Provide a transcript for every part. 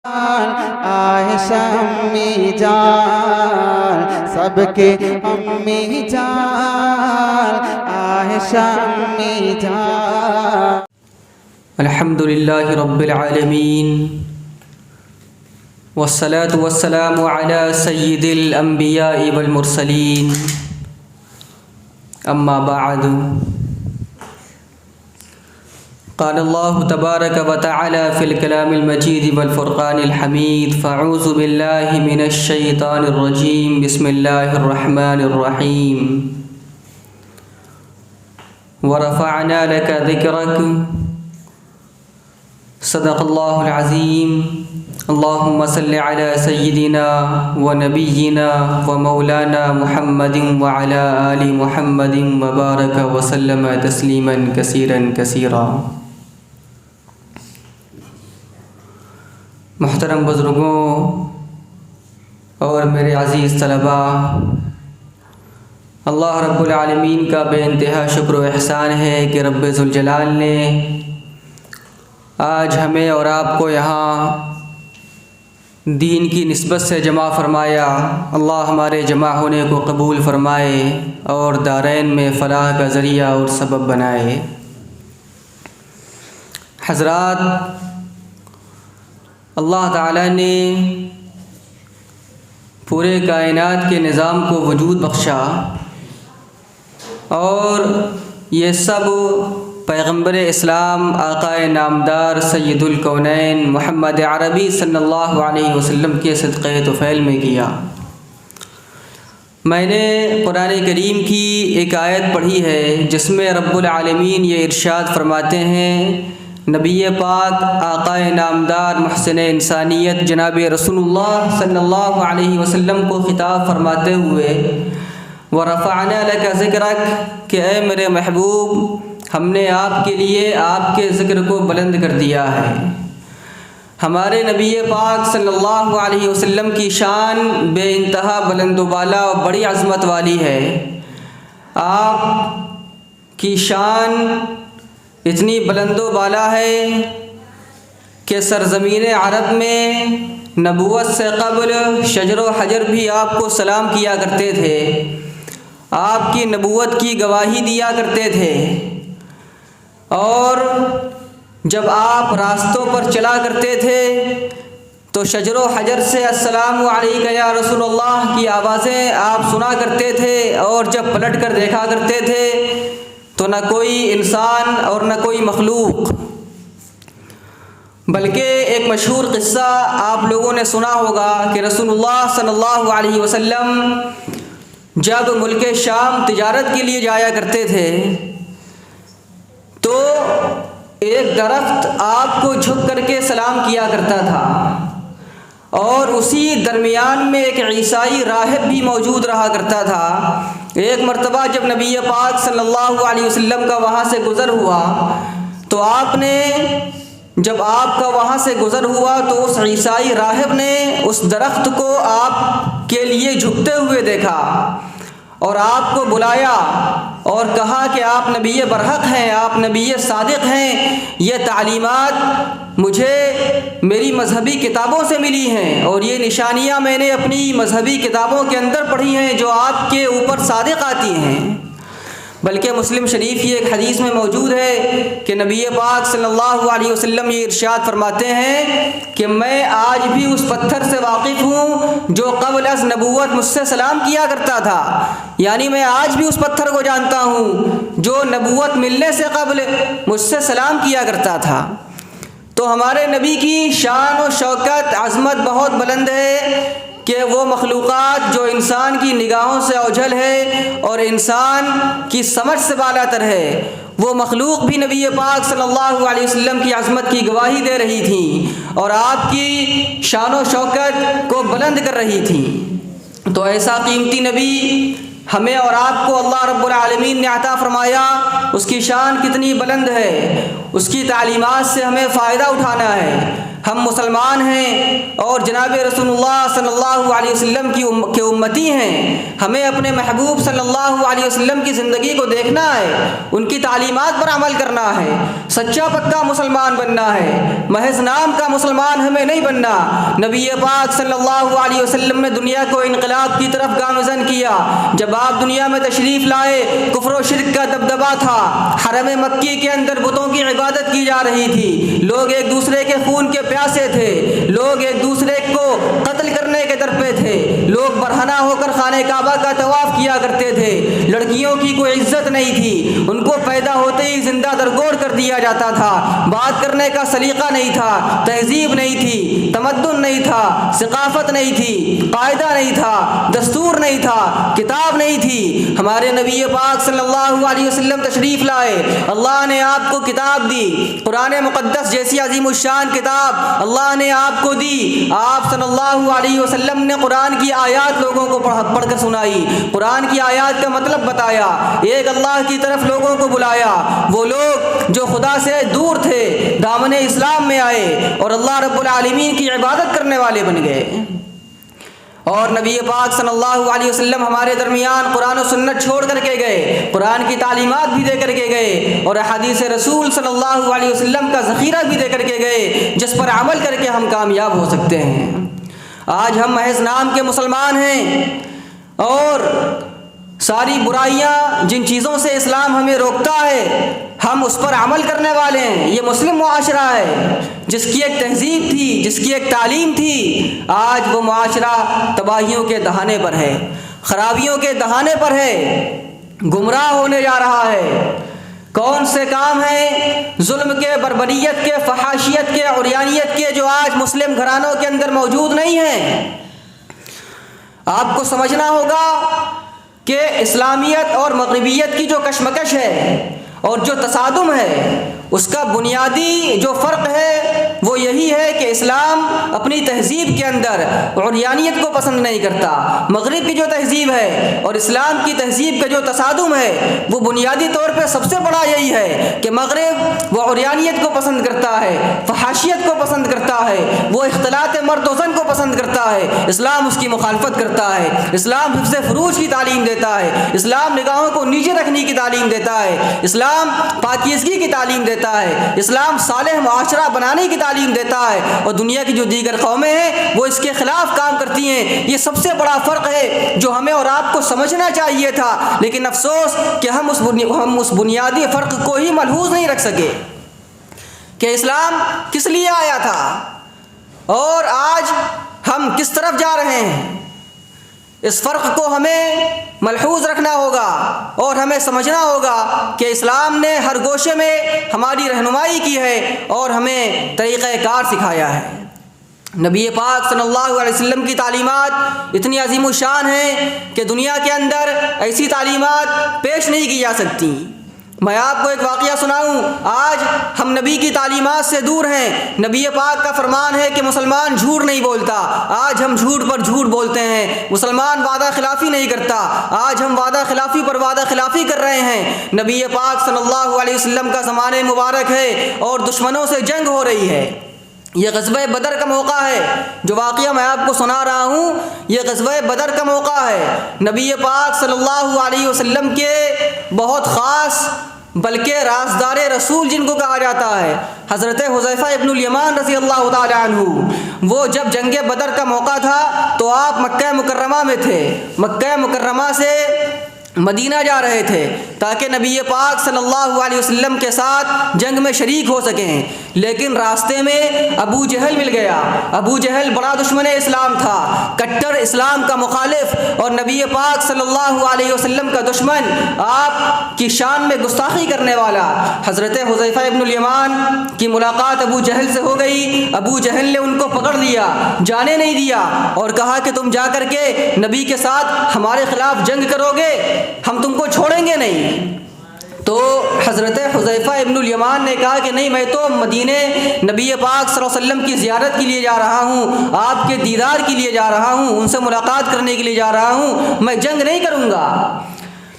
عائشہ امی جان سب کے امی جان عائشہ امی جان۔ الحمدللہ رب العالمین والصلاة والسلام على سید الانبیاء والمرسلین، اما بعد، قال اللہ تبارک و تعالی فی الکلام المجید والفرقان الحمید، فاعوذ باللہ من الشیطان الرجیم، بسم اللہ الرحمن الرحیم، ورفعنا لك ذکرک، صدق اللہ العظیم۔ اللہم صل علی سیدنا و نبینا و مولانا محمد وعلی آل محمد وبارک وسلم تسلیما کثیرا کثیرا۔ محترم بزرگوں اور میرے عزیز طلباء، اللہ رب العالمین کا بے انتہا شکر و احسان ہے کہ رب ذوالجلال نے آج ہمیں اور آپ کو یہاں دین کی نسبت سے جمع فرمایا۔ اللہ ہمارے جمع ہونے کو قبول فرمائے اور دارین میں فلاح کا ذریعہ اور سبب بنائے۔ حضرات، اللہ تعالیٰ نے پورے کائنات کے نظام کو وجود بخشا اور یہ سب پیغمبر اسلام آقا نامدار سید الکونین محمد عربی صلی اللہ علیہ وسلم کے صدقہ طفیل میں کیا۔ میں نے قرآن کریم کی ایک آیت پڑھی ہے جس میں رب العالمین یہ ارشاد فرماتے ہیں، نبی پاک آقا نامدار محسن انسانیت جناب رسول اللہ صلی اللہ علیہ وسلم کو خطاب فرماتے ہوئے، وَرَفَعْنَا لَكَ ذِكْرَكَ، کہ اے میرے محبوب، ہم نے آپ کے لیے آپ کے ذکر کو بلند کر دیا ہے۔ ہمارے نبی پاک صلی اللہ علیہ وسلم کی شان بے انتہا بلند و بالا اور بڑی عظمت والی ہے۔ آپ کی شان اتنی بلند و بالا ہے کہ سرزمین عرب میں نبوت سے قبل شجر و حجر بھی آپ کو سلام کیا کرتے تھے، آپ کی نبوت کی گواہی دیا کرتے تھے، اور جب آپ راستوں پر چلا کرتے تھے تو شجر و حجر سے السلام علیکہ یا رسول اللہ کی آوازیں آپ سنا کرتے تھے، اور جب پلٹ کر دیکھا کرتے تھے تو نہ کوئی انسان اور نہ کوئی مخلوق، بلکہ ایک مشہور قصہ آپ لوگوں نے سنا ہوگا کہ رسول اللہ صلی اللہ علیہ وسلم جب ملک شام تجارت کے لیے جایا کرتے تھے تو ایک درخت آپ کو جھک کر کے سلام کیا کرتا تھا، اور اسی درمیان میں ایک عیسائی راہب بھی موجود رہا کرتا تھا۔ ایک مرتبہ جب نبی پاک صلی اللہ علیہ وسلم کا وہاں سے گزر ہوا تو جب آپ کا وہاں سے گزر ہوا تو اس عیسائی راہب نے اس درخت کو آپ کے لیے جھکتے ہوئے دیکھا اور آپ کو بلایا اور کہا کہ آپ نبی برحق ہیں، آپ نبی صادق ہیں، یہ تعلیمات مجھے میری مذہبی کتابوں سے ملی ہیں اور یہ نشانیاں میں نے اپنی مذہبی کتابوں کے اندر پڑھی ہیں جو آپ کے اوپر صادق آتی ہیں۔ بلکہ مسلم شریف کی ایک حدیث میں موجود ہے کہ نبی پاک صلی اللہ علیہ وسلم یہ ارشاد فرماتے ہیں کہ میں آج بھی اس پتھر سے واقف ہوں جو قبل از نبوت مجھ سے سلام کیا کرتا تھا، یعنی میں آج بھی اس پتھر کو جانتا ہوں جو نبوت ملنے سے قبل مجھ سے سلام کیا کرتا تھا۔ تو ہمارے نبی کی شان و شوکت عظمت بہت بلند ہے کہ وہ مخلوقات جو انسان کی نگاہوں سے اوجھل ہے اور انسان کی سمجھ سے بالا تر ہے، وہ مخلوق بھی نبی پاک صلی اللہ علیہ وسلم کی عظمت کی گواہی دے رہی تھی اور آپ کی شان و شوکت کو بلند کر رہی تھی۔ تو ایسا قیمتی نبی ہمیں اور آپ کو اللہ رب العالمین نے عطا فرمایا، اس کی شان کتنی بلند ہے، اس کی تعلیمات سے ہمیں فائدہ اٹھانا ہے۔ ہم مسلمان ہیں اور جناب رسول اللہ صلی اللہ علیہ وسلم کے امتی ہیں، ہمیں اپنے محبوب صلی اللہ علیہ وسلم کی زندگی کو دیکھنا ہے، ان کی تعلیمات پر عمل کرنا ہے، سچا پکا مسلمان بننا ہے، محض نام کا مسلمان ہمیں نہیں بننا۔ نبی پاک صلی اللہ علیہ وسلم نے دنیا کو انقلاب کی طرف گامزن کیا۔ جب آپ دنیا میں تشریف لائے کفر و شرک کا دبدبا تھا، حرم مکی کے اندر بتوں کی عبادت کی جا رہی تھی، لوگ ایک دوسرے کے خون کے پیاسے تھے، لوگ ایک دوسرے کو قتل کرنے کے درپے تھے، لوگ برہنہ ہو کر خانہ کعبہ کا طواف کیا کرتے تھے، لڑکیوں کی کوئی عزت نہیں تھی، ان کو پیدا ہوتے ہی زندہ درگور کر دیا جاتا تھا، بات کرنے کا سلیقہ نہیں تھا، تہذیب نہیں تھی، تمدن نہیں تھا، ثقافت نہیں تھی، قاعدہ نہیں تھا، دستور نہیں تھا، کتاب نہیں تھی۔ ہمارے نبی پاک صلی اللہ علیہ وسلم تشریف لائے، اللہ نے آپ کو کتاب دی، قرآن مقدس جیسی عظیم الشان کتاب اللہ نے آپ کو دی۔ آپ صلی اللہ علیہ وسلم نے قرآن کی آیات لوگوں کو پڑھ کر سنائی، قرآن کی آیات کا مطلب بتایا، ایک اللہ کی طرف لوگوں کو بلایا۔ وہ لوگ جو خدا سے دور تھے دامن اسلام میں آئے اور اللہ رب العالمین کی عبادت کرنے والے بن گئے۔ اور نبی پاک صلی اللہ علیہ وسلم ہمارے درمیان قرآن و سنت چھوڑ کر کے گئے، قرآن کی تعلیمات بھی دے کر کے گئے، اور حدیث رسول صلی اللہ علیہ وسلم کا ذخیرہ بھی دے کر کے گئے، جس پر عمل کر کے ہم کامیاب ہو سکتے ہیں۔ آج ہم محض نام کے مسلمان ہیں، اور ساری برائیاں جن چیزوں سے اسلام ہمیں روکتا ہے ہم اس پر عمل کرنے والے ہیں۔ یہ مسلم معاشرہ ہے جس کی ایک تہذیب تھی، جس کی ایک تعلیم تھی، آج وہ معاشرہ تباہیوں کے دہانے پر ہے، خرابیوں کے دہانے پر ہے، گمراہ ہونے جا رہا ہے۔ کون سے کام ہیں ظلم کے، بربریت کے، فحاشیت کے، عریانیت کے جو آج مسلم گھرانوں کے اندر موجود نہیں ہیں؟ آپ کو سمجھنا ہوگا کہ اسلامیت اور مغربیت کی جو کشمکش ہے اور جو تصادم ہے اس کا بنیادی جو فرق ہے وہ یہی ہے کہ اسلام اپنی تہذیب کے اندر عریانیت کو پسند نہیں کرتا۔ مغرب کی جو تہذیب ہے اور اسلام کی تہذیب کا جو تصادم ہے وہ بنیادی طور پہ سب سے بڑا یہی ہے کہ مغرب وہ عریانیت کو پسند کرتا ہے، فحاشیت کو پسند کرتا ہے، وہ اختلاط مرد و زن کو پسند کرتا ہے، اسلام اس کی مخالفت کرتا ہے۔ اسلام حفظ فروج کی تعلیم دیتا ہے، اسلام نگاہوں کو نیچے رکھنے کی تعلیم دیتا ہے، اسلام پاکیزگی کی تعلیم دیتا ہے، اسلام صالح معاشرہ بنانے کی تعلیم دیتا ہے، اور دنیا کی جو دیگر قومیں ہیں وہ اس کے خلاف کام کرتی ہیں۔ یہ سب سے بڑا فرق ہے جو ہمیں اور آپ کو سمجھنا چاہیے تھا، لیکن افسوس کہ ہم اس بنیادی فرق کو ہی ملحوظ نہیں رکھ سکے کہ اسلام کس لیے آیا تھا اور آج ہم کس طرف جا رہے ہیں۔ اس فرق کو ہمیں ملحوظ رکھنا ہوگا اور ہمیں سمجھنا ہوگا کہ اسلام نے ہر گوشے میں ہماری رہنمائی کی ہے اور ہمیں طریقہ کار سکھایا ہے۔ نبی پاک صلی اللہ علیہ وسلم کی تعلیمات اتنی عظیم الشان ہیں کہ دنیا کے اندر ایسی تعلیمات پیش نہیں کی جا سکتی۔ میں آپ کو ایک واقعہ سناؤں، آج ہم نبی کی تعلیمات سے دور ہیں۔ نبی پاک کا فرمان ہے کہ مسلمان جھوٹ نہیں بولتا، آج ہم جھوٹ پر جھوٹ بولتے ہیں۔ مسلمان وعدہ خلافی نہیں کرتا، آج ہم وعدہ خلافی پر وعدہ خلافی کر رہے ہیں۔ نبی پاک صلی اللہ علیہ وسلم کا زمانہ مبارک ہے اور دشمنوں سے جنگ ہو رہی ہے۔ یہ غزوہ بدر کا موقع ہے، جو واقعہ میں آپ کو سنا رہا ہوں یہ غزوہ بدر کا موقع ہے۔ نبی پاک صلی اللہ علیہ وسلم کے بہت خاص بلکہ رازدار رسول جن کو کہا جاتا ہے حضرت حذیفہ ابن الیمان رضی اللہ تعالی عنہ، وہ جب جنگ بدر کا موقع تھا تو آپ مکہ مکرمہ میں تھے، مکہ مکرمہ سے مدینہ جا رہے تھے تاکہ نبی پاک صلی اللہ علیہ وسلم کے ساتھ جنگ میں شریک ہو سکیں، لیکن راستے میں ابو جہل مل گیا۔ ابو جہل بڑا دشمن اسلام تھا، کٹر اسلام کا مخالف اور نبی پاک صلی اللہ علیہ وسلم کا دشمن، آپ کی شان میں گستاخی کرنے والا۔ حضرت حذیفہ ابن الیمان کی ملاقات ابو جہل سے ہو گئی، ابو جہل نے ان کو پکڑ لیا، جانے نہیں دیا اور کہا کہ تم جا کر کے نبی کے ساتھ ہمارے خلاف جنگ کرو گے، ہم تم کو چھوڑیں گے نہیں۔ تو حضرت حذیفہ ابن الیمان نے کہا کہ نہیں، میں تو مدینے نبی پاک صلی اللہ علیہ وسلم کی زیارت کے لیے جا رہا ہوں، آپ کے دیدار کے لیے جا رہا ہوں، ان سے ملاقات کرنے کے لیے جا رہا ہوں، میں جنگ نہیں کروں گا۔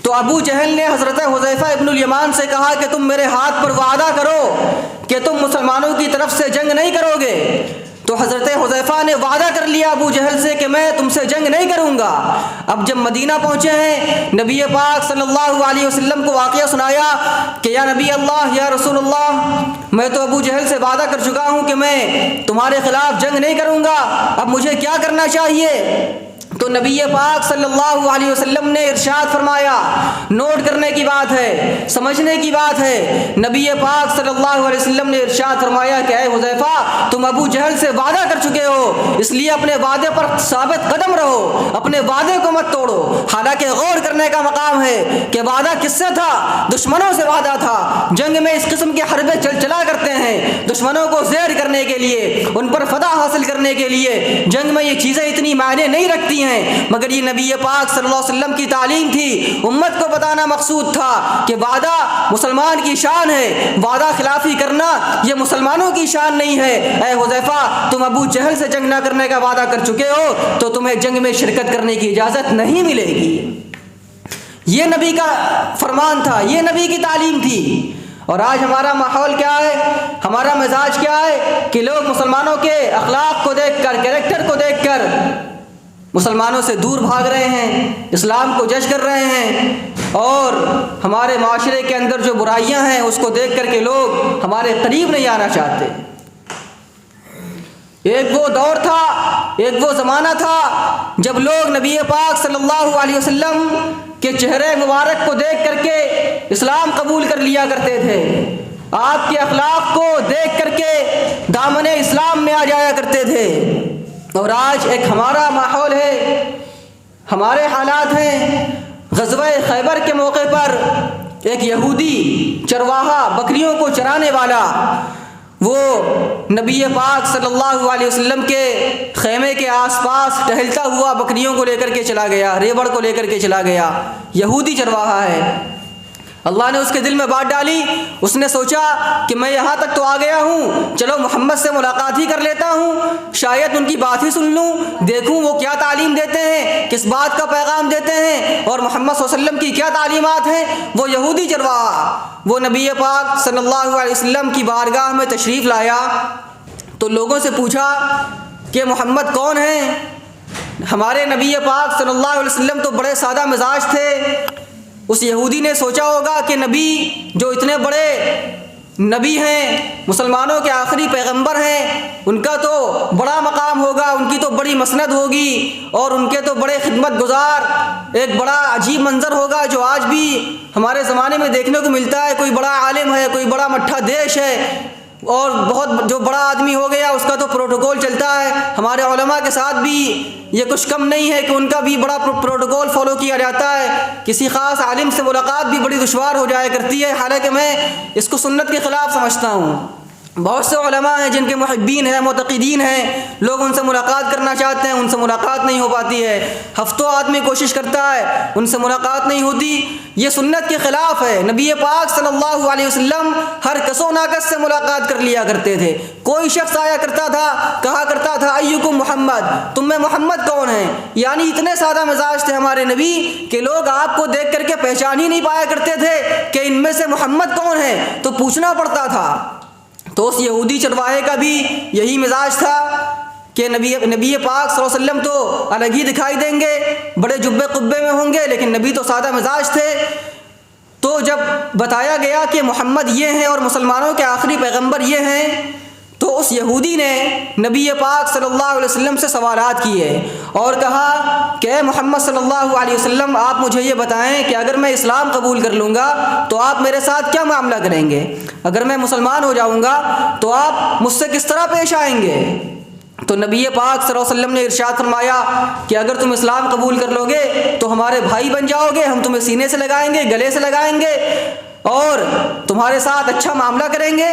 تو ابو جہل نے حضرت حذیفہ ابن الیمان سے کہا کہ تم میرے ہاتھ پر وعدہ کرو کہ تم مسلمانوں کی طرف سے جنگ نہیں کرو گے۔ تو حضرت حذیفہ نے وعدہ کر لیا ابو جہل سے کہ میں تم سے جنگ نہیں کروں گا۔ اب جب مدینہ پہنچے ہیں، نبی پاک صلی اللہ علیہ وسلم کو واقعہ سنایا کہ یا نبی اللہ، یا رسول اللہ، میں تو ابو جہل سے وعدہ کر چکا ہوں کہ میں تمہارے خلاف جنگ نہیں کروں گا، اب مجھے کیا کرنا چاہیے؟ تو نبی پاک صلی اللہ علیہ وسلم نے ارشاد فرمایا، نوٹ کرنے کی بات ہے، سمجھنے کی بات ہے، نبی پاک صلی اللہ علیہ وسلم نے ارشاد فرمایا کہ اے حذیفہ، تم ابو جہل سے وعدہ کر چکے ہو، اس لیے اپنے وعدے پر ثابت قدم رہو، اپنے وعدے کو مت توڑو۔ حالانکہ غور کرنے کا مقام ہے کہ وعدہ کس سے تھا؟ دشمنوں سے وعدہ تھا۔ جنگ میں اس قسم کے حربیں چلا کرتے ہیں دشمنوں کو زیر کرنے کے لیے، ان پر فتح حاصل کرنے کے لیے۔ جنگ میں یہ چیزیں اتنی معنی نہیں رکھتی ہیں، مگر یہ نبی پاک صلی اللہ علیہ وسلم کی تعلیم تھی، امت کو بتانا مقصود تھا کہ وعدہ مسلمان کی شان ہے، وعدہ خلافی کرنا یہ مسلمانوں کی شان نہیں ہے۔ اے حذیفہ، تم ابو جہل سے جنگ نہ کرنے کا وعدہ کر چکے ہو تو تمہیں جنگ میں شرکت کرنے کی اجازت نہیں ملے گی۔ یہ نبی کا فرمان تھا، یہ نبی کی تعلیم تھی۔ اور آج ہمارا ماحول کیا ہے، ہمارا مزاج کیا ہے کہ لوگ مسلمانوں کے اخلاق کو دیکھ کر، کریکٹر کو دیکھ کر مسلمانوں سے دور بھاگ رہے ہیں، اسلام کو جج کر رہے ہیں، اور ہمارے معاشرے کے اندر جو برائیاں ہیں اس کو دیکھ کر کے لوگ ہمارے قریب نہیں آنا چاہتے۔ ایک وہ دور تھا، ایک وہ زمانہ تھا جب لوگ نبی پاک صلی اللہ علیہ وسلم کے چہرے مبارک کو دیکھ کر کے اسلام قبول کر لیا کرتے تھے، آپ کے اخلاق کو دیکھ کر کے دامن اسلام میں آ جایا کرتے تھے۔ اور آج ایک ہمارا ماحول ہے، ہمارے حالات ہیں۔ غزوہ خیبر کے موقع پر ایک یہودی چرواہا، بکریوں کو چرانے والا، وہ نبی پاک صلی اللہ علیہ وسلم کے خیمے کے آس پاس ٹہلتا ہوا بکریوں کو لے کر کے چلا گیا، ریوڑ کو لے کر کے چلا گیا۔ یہودی چرواہا ہے، اللہ نے اس کے دل میں بات ڈالی، اس نے سوچا کہ میں یہاں تک تو آ گیا ہوں، چلو محمد سے ملاقات ہی کر لیتا ہوں، شاید ان کی بات ہی سن لوں، دیکھوں وہ کیا تعلیم دیتے ہیں، کس بات کا پیغام دیتے ہیں، اور محمد صلی اللہ علیہ وسلم کی کیا تعلیمات ہیں۔ وہ یہودی چرواہا، وہ نبی پاک صلی اللہ علیہ وسلم کی بارگاہ میں تشریف لایا تو لوگوں سے پوچھا کہ محمد کون ہیں؟ ہمارے نبی پاک صلی اللہ علیہ وسلم تو بڑے سادہ مزاج تھے۔ اس یہودی نے سوچا ہوگا کہ نبی جو اتنے بڑے نبی ہیں، مسلمانوں کے آخری پیغمبر ہیں، ان کا تو بڑا مقام ہوگا، ان کی تو بڑی مسند ہوگی، اور ان کے تو بڑے خدمت گزار، ایک بڑا عجیب منظر ہوگا جو آج بھی ہمارے زمانے میں دیکھنے کو ملتا ہے۔ کوئی بڑا عالم ہے، کوئی بڑا مٹھا دیش ہے، اور بہت جو بڑا آدمی ہو گیا اس کا تو پروٹوکول چلتا ہے۔ ہمارے علماء کے ساتھ بھی یہ کچھ کم نہیں ہے کہ ان کا بھی بڑا پروٹوکول فالو کیا جاتا ہے، کسی خاص عالم سے ملاقات بھی بڑی دشوار ہو جایا کرتی ہے، حالانکہ میں اس کو سنت کے خلاف سمجھتا ہوں۔ بہت سے علماء ہیں جن کے محبین ہیں، معتقدین ہیں، لوگ ان سے ملاقات کرنا چاہتے ہیں، ان سے ملاقات نہیں ہو پاتی ہے، ہفتوں آدمی کوشش کرتا ہے، ان سے ملاقات نہیں ہوتی۔ یہ سنت کے خلاف ہے۔ نبی پاک صلی اللہ علیہ وسلم ہر کس و ناکس سے ملاقات کر لیا کرتے تھے۔ کوئی شخص آیا کرتا تھا، کہا کرتا تھا ایکم محمد، تم میں محمد کون ہیں؟ یعنی اتنے سادہ مزاج تھے ہمارے نبی کہ لوگ آپ کو دیکھ کر کے پہچان ہی نہیں پایا کرتے تھے کہ ان میں سے محمد کون ہے، تو پوچھنا پڑتا تھا۔ تو اس یہودی چرواہے کا بھی یہی مزاج تھا کہ نبی پاک صلی اللہ علیہ وسلم تو الگ ہی دکھائی دیں گے، بڑے جبے قبے میں ہوں گے، لیکن نبی تو سادہ مزاج تھے۔ تو جب بتایا گیا کہ محمد یہ ہیں اور مسلمانوں کے آخری پیغمبر یہ ہیں، تو اس یہودی نے نبی پاک صلی اللہ علیہ وسلم سے سوالات کیے اور کہا کہ اے محمد صلی اللہ علیہ وسلم، آپ مجھے یہ بتائیں کہ اگر میں اسلام قبول کر لوں گا تو آپ میرے ساتھ کیا معاملہ کریں گے؟ اگر میں مسلمان ہو جاؤں گا تو آپ مجھ سے کس طرح پیش آئیں گے؟ تو نبی پاک صلی اللہ علیہ وسلم نے ارشاد فرمایا کہ اگر تم اسلام قبول کر لو گے تو ہمارے بھائی بن جاؤ گے، ہم تمہیں سینے سے لگائیں گے، گلے سے لگائیں گے، اور تمہارے ساتھ اچھا معاملہ کریں گے۔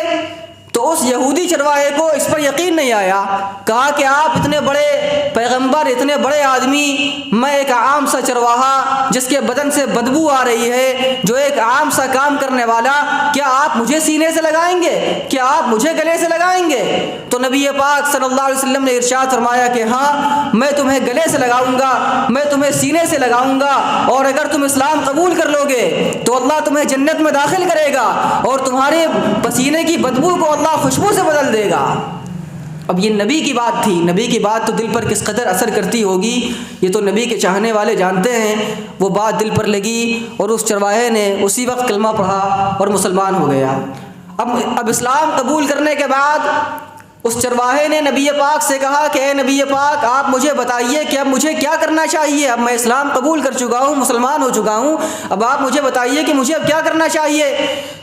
تو اس یہودی چرواہے کو اس پر یقین نہیں آیا، کہا کہ آپ اتنے بڑے پیغمبر، اتنے بڑے آدمی، میں ایک عام سا چرواہا جس کے بدن سے بدبو آ رہی ہے، جو ایک عام سا کام کرنے والا، کیا آپ مجھے سینے سے لگائیں گے؟ کیا آپ مجھے گلے سے لگائیں گے؟ تو نبی پاک صلی اللہ علیہ وسلم نے ارشاد فرمایا کہ ہاں، میں تمہیں گلے سے لگاؤں گا، میں تمہیں سینے سے لگاؤں گا، اور اگر تم اسلام قبول کر لو گے تو اللہ تمہیں جنت میں داخل کرے گا اور تمہارے پسینے کی بدبو کو اللہ خوشبو سے بدل دے گا۔ اب یہ نبی کی بات تھی، نبی کی بات تو دل پر کس قدر اثر کرتی ہوگی یہ تو نبی کے چاہنے والے جانتے ہیں۔ وہ بات دل پر لگی اور اس چرواہے نے اسی وقت کلمہ پڑھا اور مسلمان ہو گیا۔ اب اسلام قبول کرنے کے بعد اس چرواہے نے نبی پاک سے کہا کہ اے نبی پاک، آپ مجھے بتائیے کہ اب مجھے کیا کرنا چاہیے؟ اب میں اسلام قبول کر چکا ہوں، مسلمان ہو چکا ہوں، اب آپ مجھے بتائیے کہ مجھے اب کیا کرنا چاہیے؟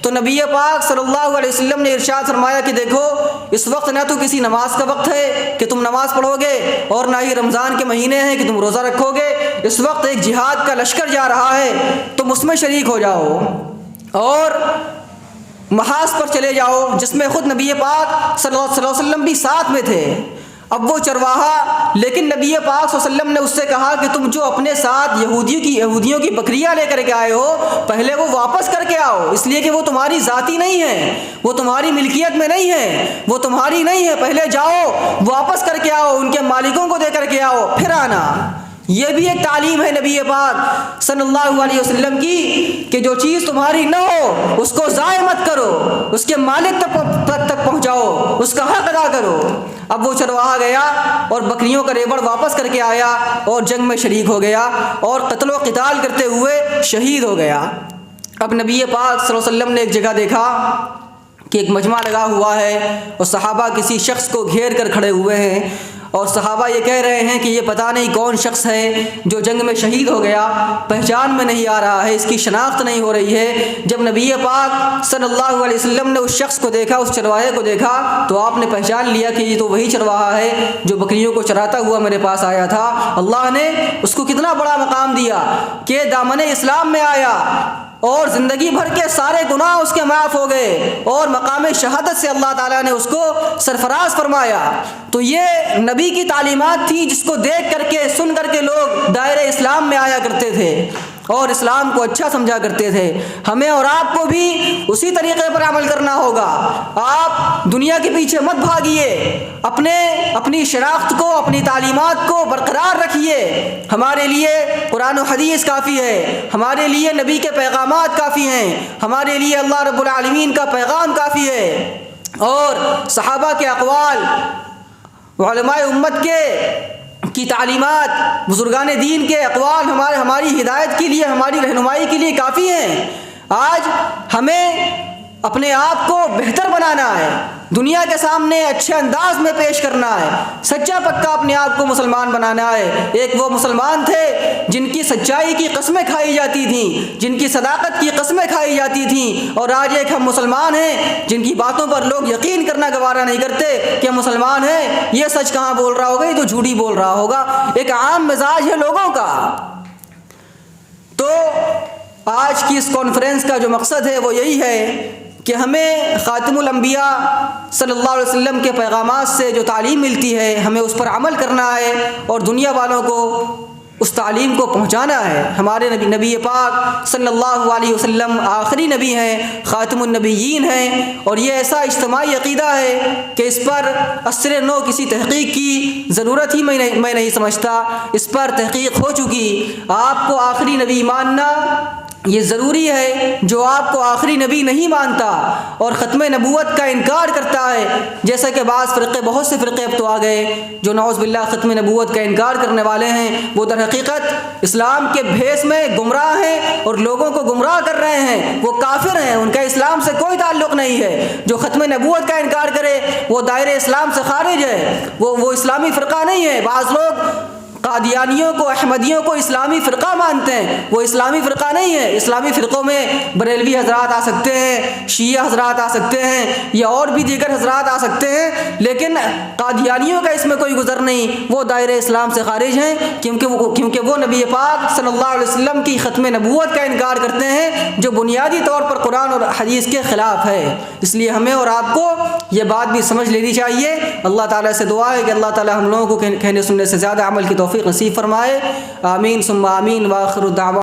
تو نبی پاک صلی اللہ علیہ وسلم نے ارشاد فرمایا کہ دیکھو، اس وقت نہ تو کسی نماز کا وقت ہے کہ تم نماز پڑھو گے، اور نہ ہی رمضان کے مہینے ہیں کہ تم روزہ رکھو گے۔ اس وقت ایک جہاد کا لشکر جا رہا ہے، تم اس میں شریک ہو جاؤ اور محاذ پر چلے جاؤ، جس میں خود نبی پاک صلی اللہ علیہ وسلم بھی ساتھ میں تھے۔ اب وہ چرواہا، لیکن نبی پاک صلی اللہ علیہ وسلم نے اس سے کہا کہ تم جو اپنے ساتھ یہودیوں کی بکریاں لے کر کے آئے ہو، پہلے وہ واپس کر کے آؤ، اس لیے کہ وہ تمہاری ذاتی نہیں ہے، وہ تمہاری ملکیت میں نہیں ہے، وہ تمہاری نہیں ہے، پہلے جاؤ واپس کر کے آؤ، ان کے مالکوں کو دے کر کے آؤ، پھر آنا۔ یہ بھی ایک تعلیم ہے نبی پاک صلی اللہ علیہ وسلم کی کہ جو چیز تمہاری نہ ہو اس کو ضائع مت کرو، اس کے مالک تک پہنچاؤ، اس کا حق ادا کرو۔ اب وہ چرواہا گیا اور بکریوں کا ریوڑ واپس کر کے آیا اور جنگ میں شریک ہو گیا اور قتل و قتال کرتے ہوئے شہید ہو گیا۔ اب نبی پاک صلی اللہ علیہ وسلم نے ایک جگہ دیکھا کہ ایک مجمع لگا ہوا ہے اور صحابہ کسی شخص کو گھیر کر کھڑے ہوئے ہیں، اور صحابہ یہ کہہ رہے ہیں کہ یہ پتہ نہیں کون شخص ہے جو جنگ میں شہید ہو گیا، پہچان میں نہیں آ رہا ہے، اس کی شناخت نہیں ہو رہی ہے۔ جب نبی پاک صلی اللہ علیہ وسلم نے اس شخص کو دیکھا، اس چرواہے کو دیکھا، تو آپ نے پہچان لیا کہ یہ تو وہی چرواہا ہے جو بکریوں کو چراتا ہوا میرے پاس آیا تھا۔ اللہ نے اس کو کتنا بڑا مقام دیا کہ دامن اسلام میں آیا اور زندگی بھر کے سارے گناہ اس کے معاف ہو گئے اور مقام شہادت سے اللہ تعالیٰ نے اس کو سرفراز فرمایا۔ تو یہ نبی کی تعلیمات تھی جس کو دیکھ کر کے، سن کر کے لوگ دائرہ اسلام میں آیا کرتے تھے اور اسلام کو اچھا سمجھا کرتے تھے۔ ہمیں اور آپ کو بھی اسی طریقے پر عمل کرنا ہوگا۔ آپ دنیا کے پیچھے مت بھاگیے، اپنی شناخت کو، اپنی تعلیمات کو برقرار رکھیے۔ ہمارے لیے قرآن و حدیث کافی ہے، ہمارے لیے نبی کے پیغامات کافی ہیں، ہمارے لیے اللہ رب العالمین کا پیغام کافی ہے، اور صحابہ کے اقوال، علماء امت کی تعلیمات، بزرگان دین کے اقوال ہماری ہدایت کے لیے، ہماری رہنمائی کے لیے کافی ہیں۔ آج ہمیں اپنے آپ کو بہتر بنانا ہے، دنیا کے سامنے اچھے انداز میں پیش کرنا ہے، سچا پکا اپنے آپ کو مسلمان بنانا ہے۔ ایک وہ مسلمان تھے جن کی سچائی کی قسمیں کھائی جاتی تھیں، جن کی صداقت کی قسمیں کھائی جاتی تھیں، اور آج ایک ہم مسلمان ہیں جن کی باتوں پر لوگ یقین کرنا گوارا نہیں کرتے کہ مسلمان ہیں، یہ سچ کہاں بول رہا ہوگا، یہ تو جھوٹی بول رہا ہوگا۔ ایک عام مزاج ہے لوگوں کا۔ تو آج کی اس کانفرنس کا جو مقصد ہے وہ یہی ہے کہ ہمیں خاتم الانبیاء صلی اللہ علیہ وسلم کے پیغامات سے جو تعلیم ملتی ہے ہمیں اس پر عمل کرنا ہے اور دنیا والوں کو اس تعلیم کو پہنچانا ہے۔ ہمارے نبی پاک صلی اللہ علیہ وسلم آخری نبی ہیں، خاتم النبیین ہیں، اور یہ ایسا اجتماعی عقیدہ ہے کہ اس پر اثر نو کسی تحقیق کی ضرورت ہی میں نہیں سمجھتا، اس پر تحقیق ہو چکی۔ آپ کو آخری نبی ماننا یہ ضروری ہے۔ جو آپ کو آخری نبی نہیں مانتا اور ختم نبوت کا انکار کرتا ہے، جیسا کہ بعض فرقے، بہت سے فرقے اب تو آ گئے جو نعوذ باللہ ختم نبوت کا انکار کرنے والے ہیں، وہ در حقیقت اسلام کے بھیس میں گمراہ ہیں اور لوگوں کو گمراہ کر رہے ہیں، وہ کافر ہیں، ان کا اسلام سے کوئی تعلق نہیں ہے۔ جو ختم نبوت کا انکار کرے وہ دائرہ اسلام سے خارج ہے، وہ اسلامی فرقہ نہیں ہے۔ بعض لوگ قادیانیوں کو، احمدیوں کو اسلامی فرقہ مانتے ہیں، وہ اسلامی فرقہ نہیں ہے۔ اسلامی فرقوں میں بریلوی حضرات آ سکتے ہیں، شیعہ حضرات آ سکتے ہیں، یا اور بھی دیگر حضرات آ سکتے ہیں، لیکن قادیانیوں کا اس میں کوئی گزر نہیں، وہ دائرہ اسلام سے خارج ہیں، کیونکہ وہ نبی پاک صلی اللہ علیہ وسلم کی ختم نبوت کا انکار کرتے ہیں، جو بنیادی طور پر قرآن اور حدیث کے خلاف ہے۔ اس لیے ہمیں اور آپ کو یہ بات بھی سمجھ لینی چاہیے۔ اللہ تعالیٰ سے دعا ہے کہ اللہ تعالیٰ ہم لوگوں کو کہنے سننے سے زیادہ عمل کی توفیق نصیب فرمائے۔ آمین ثم آمین، وآخر الدعوات